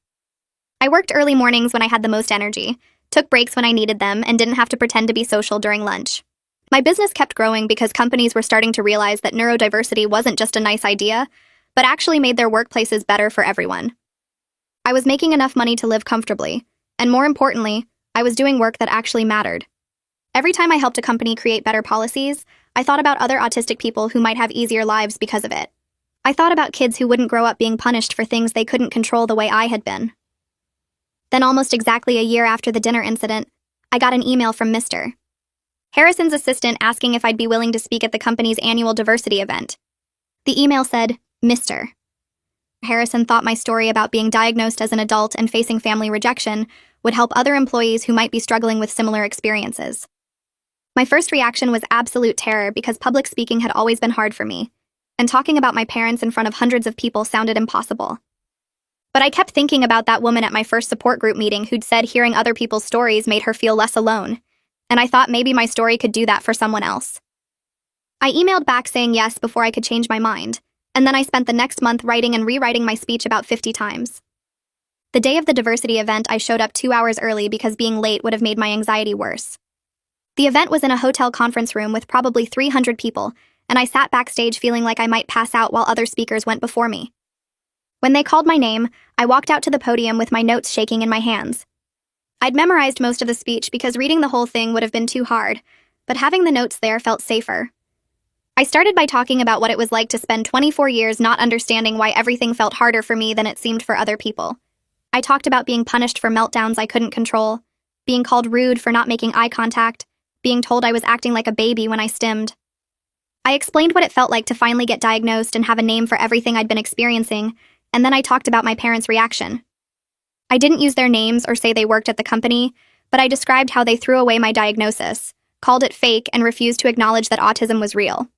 I worked early mornings when I had the most energy, took breaks when I needed them, and didn't have to pretend to be social during lunch. My business kept growing because companies were starting to realize that neurodiversity wasn't just a nice idea, but actually made their workplaces better for everyone. I was making enough money to live comfortably, and more importantly, I was doing work that actually mattered. Every time I helped a company create better policies, I thought about other autistic people who might have easier lives because of it. I thought about kids who wouldn't grow up being punished for things they couldn't control the way I had been. Then almost exactly a year after the dinner incident, I got an email from Mr. Harrison's assistant asking if I'd be willing to speak at the company's annual diversity event. The email said, Mr. Harrison thought my story about being diagnosed as an adult and facing family rejection would help other employees who might be struggling with similar experiences. My first reaction was absolute terror because public speaking had always been hard for me, and talking about my parents in front of hundreds of people sounded impossible. But I kept thinking about that woman at my first support group meeting who'd said hearing other people's stories made her feel less alone, and I thought maybe my story could do that for someone else. I emailed back saying yes before I could change my mind, and then I spent the next month writing and rewriting my speech about 50 times. The day of the diversity event, I showed up 2 hours early because being late would have made my anxiety worse. The event was in a hotel conference room with probably 300 people, and I sat backstage feeling like I might pass out while other speakers went before me. When they called my name, I walked out to the podium with my notes shaking in my hands. I'd memorized most of the speech because reading the whole thing would have been too hard, but having the notes there felt safer. I started by talking about what it was like to spend 24 years not understanding why everything felt harder for me than it seemed for other people. I talked about being punished for meltdowns I couldn't control, being called rude for not making eye contact, being told I was acting like a baby when I stimmed. I explained what it felt like to finally get diagnosed and have a name for everything I'd been experiencing, and then I talked about my parents' reaction. I didn't use their names or say they worked at the company, but I described how they threw away my diagnosis, called it fake, and refused to acknowledge that autism was real.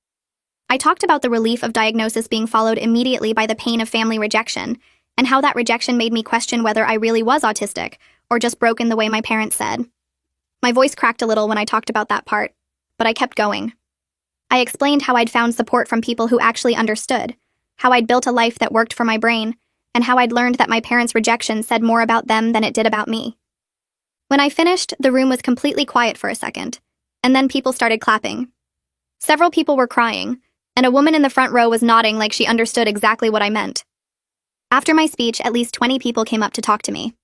I talked about the relief of diagnosis being followed immediately by the pain of family rejection, and how that rejection made me question whether I really was autistic, or just broken the way my parents said. My voice cracked a little when I talked about that part, but I kept going. I explained how I'd found support from people who actually understood, how I'd built a life that worked for my brain, and how I'd learned that my parents' rejection said more about them than it did about me. When I finished, the room was completely quiet for a second, and then people started clapping. Several people were crying, and a woman in the front row was nodding like she understood exactly what I meant. After my speech, at least 20 people came up to talk to me.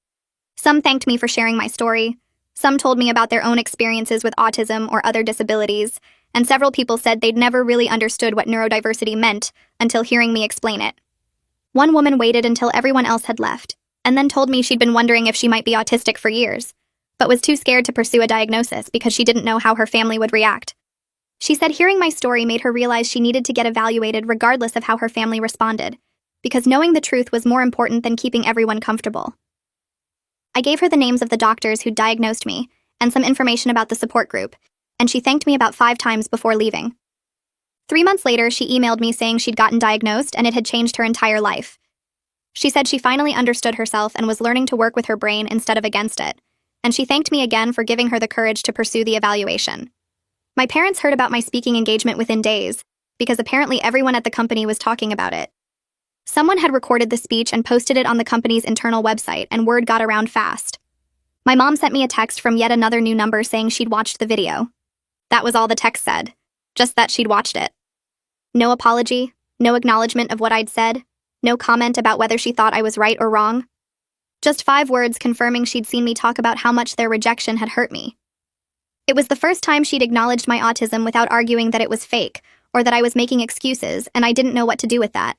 Some thanked me for sharing my story, some told me about their own experiences with autism or other disabilities, and several people said they'd never really understood what neurodiversity meant until hearing me explain it. One woman waited until everyone else had left, and then told me she'd been wondering if she might be autistic for years, but was too scared to pursue a diagnosis because she didn't know how her family would react. She said hearing my story made her realize she needed to get evaluated regardless of how her family responded, because knowing the truth was more important than keeping everyone comfortable. I gave her the names of the doctors who'd diagnosed me, and some information about the support group, and she thanked me about 5 times before leaving. 3 months later, she emailed me saying she'd gotten diagnosed and it had changed her entire life. She said she finally understood herself and was learning to work with her brain instead of against it, and she thanked me again for giving her the courage to pursue the evaluation. My parents heard about my speaking engagement within days, because apparently everyone at the company was talking about it. Someone had recorded the speech and posted it on the company's internal website, and word got around fast. My mom sent me a text from yet another new number saying she'd watched the video. That was all the text said, just that she'd watched it. No apology, no acknowledgement of what I'd said, no comment about whether she thought I was right or wrong. Just 5 words confirming she'd seen me talk about how much their rejection had hurt me. It was the first time she'd acknowledged my autism without arguing that it was fake, or that I was making excuses, and I didn't know what to do with that.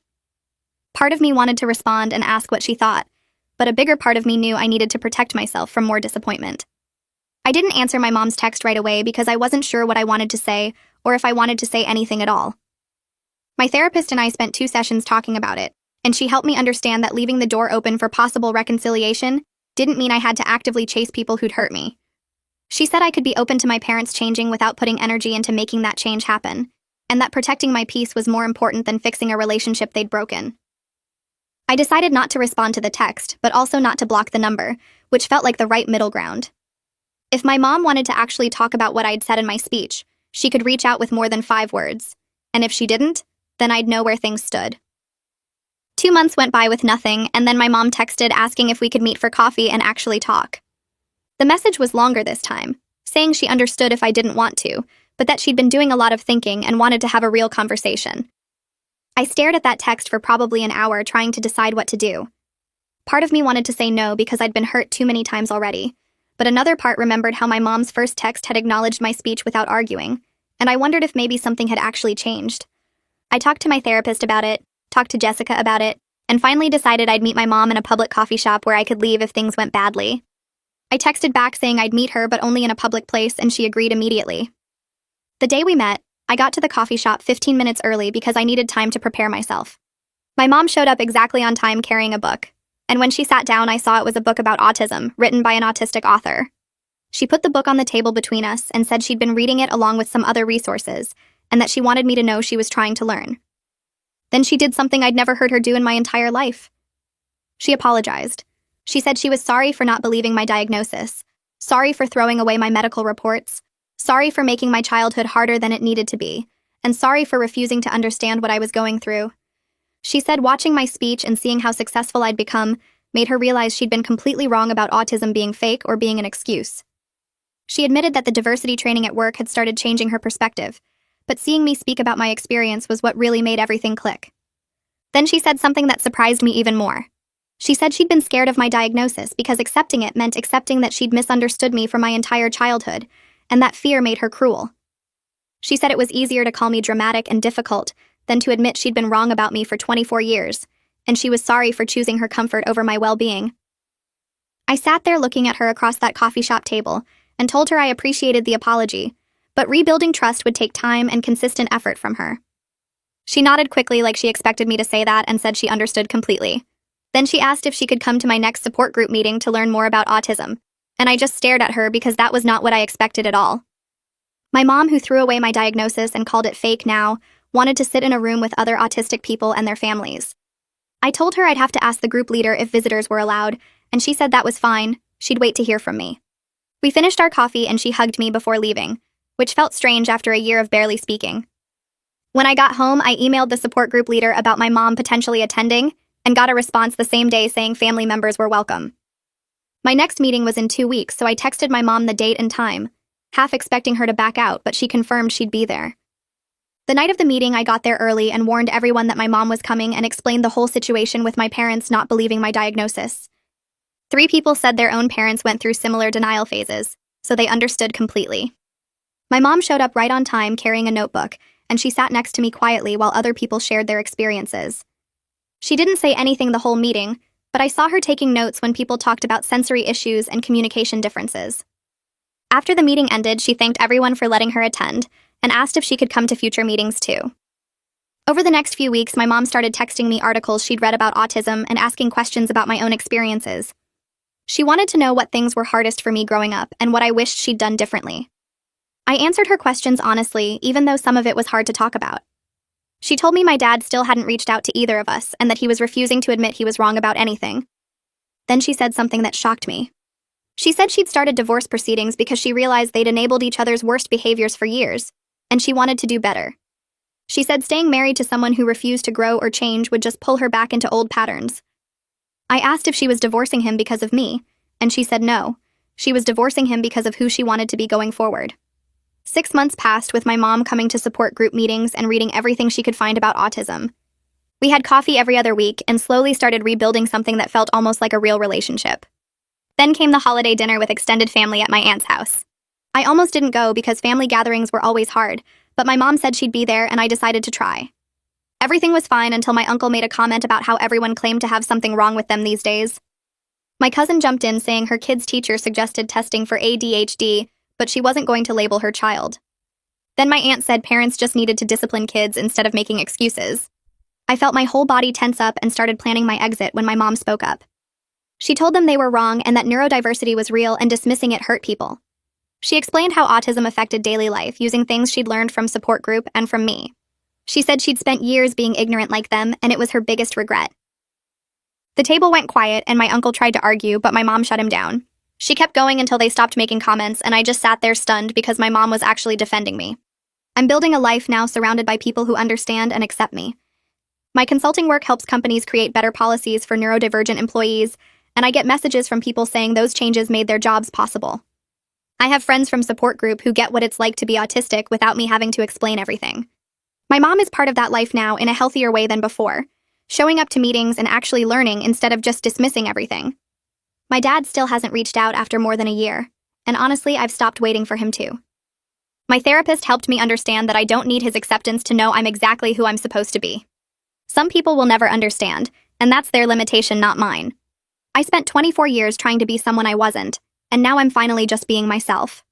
Part of me wanted to respond and ask what she thought, but a bigger part of me knew I needed to protect myself from more disappointment. I didn't answer my mom's text right away because I wasn't sure what I wanted to say, or if I wanted to say anything at all. My therapist and I spent 2 sessions talking about it, and she helped me understand that leaving the door open for possible reconciliation didn't mean I had to actively chase people who'd hurt me. She said I could be open to my parents changing without putting energy into making that change happen, and that protecting my peace was more important than fixing a relationship they'd broken. I decided not to respond to the text, but also not to block the number, which felt like the right middle ground. If my mom wanted to actually talk about what I'd said in my speech, she could reach out with more than 5 words. And if she didn't, then I'd know where things stood. 2 months went by with nothing, and then my mom texted asking if we could meet for coffee and actually talk. The message was longer this time, saying she understood if I didn't want to, but that she'd been doing a lot of thinking and wanted to have a real conversation. I stared at that text for probably an hour trying to decide what to do. Part of me wanted to say no because I'd been hurt too many times already, but another part remembered how my mom's first text had acknowledged my speech without arguing, and I wondered if maybe something had actually changed. I talked to my therapist about it, talked to Jessica about it, and finally decided I'd meet my mom in a public coffee shop where I could leave if things went badly. I texted back saying I'd meet her but only in a public place, and she agreed immediately. The day we met, I got to the coffee shop 15 minutes early because I needed time to prepare myself. My mom showed up exactly on time carrying a book, and when she sat down I saw it was a book about autism, written by an autistic author. She put the book on the table between us and said she'd been reading it along with some other resources, and that she wanted me to know she was trying to learn. Then she did something I'd never heard her do in my entire life. She apologized. She said she was sorry for not believing my diagnosis, sorry for throwing away my medical reports, sorry for making my childhood harder than it needed to be, and sorry for refusing to understand what I was going through. She said watching my speech and seeing how successful I'd become made her realize she'd been completely wrong about autism being fake or being an excuse. She admitted that the diversity training at work had started changing her perspective, but seeing me speak about my experience was what really made everything click. Then she said something that surprised me even more. She said she'd been scared of my diagnosis because accepting it meant accepting that she'd misunderstood me for my entire childhood, and that fear made her cruel. She said it was easier to call me dramatic and difficult than to admit she'd been wrong about me for 24 years, and she was sorry for choosing her comfort over my well-being. I sat there looking at her across that coffee shop table and told her I appreciated the apology, but rebuilding trust would take time and consistent effort from her. She nodded quickly like she expected me to say that and said she understood completely. Then she asked if she could come to my next support group meeting to learn more about autism, and I just stared at her because that was not what I expected at all. My mom, who threw away my diagnosis and called it fake now, wanted to sit in a room with other autistic people and their families. I told her I'd have to ask the group leader if visitors were allowed, and she said that was fine, she'd wait to hear from me. We finished our coffee and she hugged me before leaving, which felt strange after a year of barely speaking. When I got home, I emailed the support group leader about my mom potentially attending, and got a response the same day saying family members were welcome. My next meeting was in 2 weeks, so I texted my mom the date and time, half expecting her to back out, but she confirmed she'd be there. The night of the meeting, I got there early and warned everyone that my mom was coming and explained the whole situation with my parents not believing my diagnosis. 3 people said their own parents went through similar denial phases, so they understood completely. My mom showed up right on time carrying a notebook, and she sat next to me quietly while other people shared their experiences. She didn't say anything the whole meeting, but I saw her taking notes when people talked about sensory issues and communication differences. After the meeting ended, she thanked everyone for letting her attend and asked if she could come to future meetings too. Over the next few weeks, my mom started texting me articles she'd read about autism and asking questions about my own experiences. She wanted to know what things were hardest for me growing up and what I wished she'd done differently. I answered her questions honestly, even though some of it was hard to talk about. She told me my dad still hadn't reached out to either of us and that he was refusing to admit he was wrong about anything. Then she said something that shocked me. She said she'd started divorce proceedings because she realized they'd enabled each other's worst behaviors for years, and she wanted to do better. She said staying married to someone who refused to grow or change would just pull her back into old patterns. I asked if she was divorcing him because of me, and she said no. She was divorcing him because of who she wanted to be going forward. 6 months passed with my mom coming to support group meetings and reading everything she could find about autism. We had coffee every other week and slowly started rebuilding something that felt almost like a real relationship. Then came the holiday dinner with extended family at my aunt's house. I almost didn't go because family gatherings were always hard, but my mom said she'd be there and I decided to try. Everything was fine until my uncle made a comment about how everyone claimed to have something wrong with them these days. My cousin jumped in saying her kid's teacher suggested testing for ADHD, but she wasn't going to label her child. Then my aunt said parents just needed to discipline kids instead of making excuses. I felt my whole body tense up and started planning my exit when my mom spoke up. She told them they were wrong and that neurodiversity was real and dismissing it hurt people. She explained how autism affected daily life using things she'd learned from support group and from me. She said she'd spent years being ignorant like them and it was her biggest regret. The table went quiet, and my uncle tried to argue, but my mom shut him down. She kept going until they stopped making comments, and I just sat there stunned because my mom was actually defending me. I'm building a life now surrounded by people who understand and accept me. My consulting work helps companies create better policies for neurodivergent employees, and I get messages from people saying those changes made their jobs possible. I have friends from support group who get what it's like to be autistic without me having to explain everything. My mom is part of that life now in a healthier way than before, showing up to meetings and actually learning instead of just dismissing everything. My dad still hasn't reached out after more than a year, and honestly, I've stopped waiting for him to. My therapist helped me understand that I don't need his acceptance to know I'm exactly who I'm supposed to be. Some people will never understand, and that's their limitation, not mine. I spent 24 years trying to be someone I wasn't, and now I'm finally just being myself.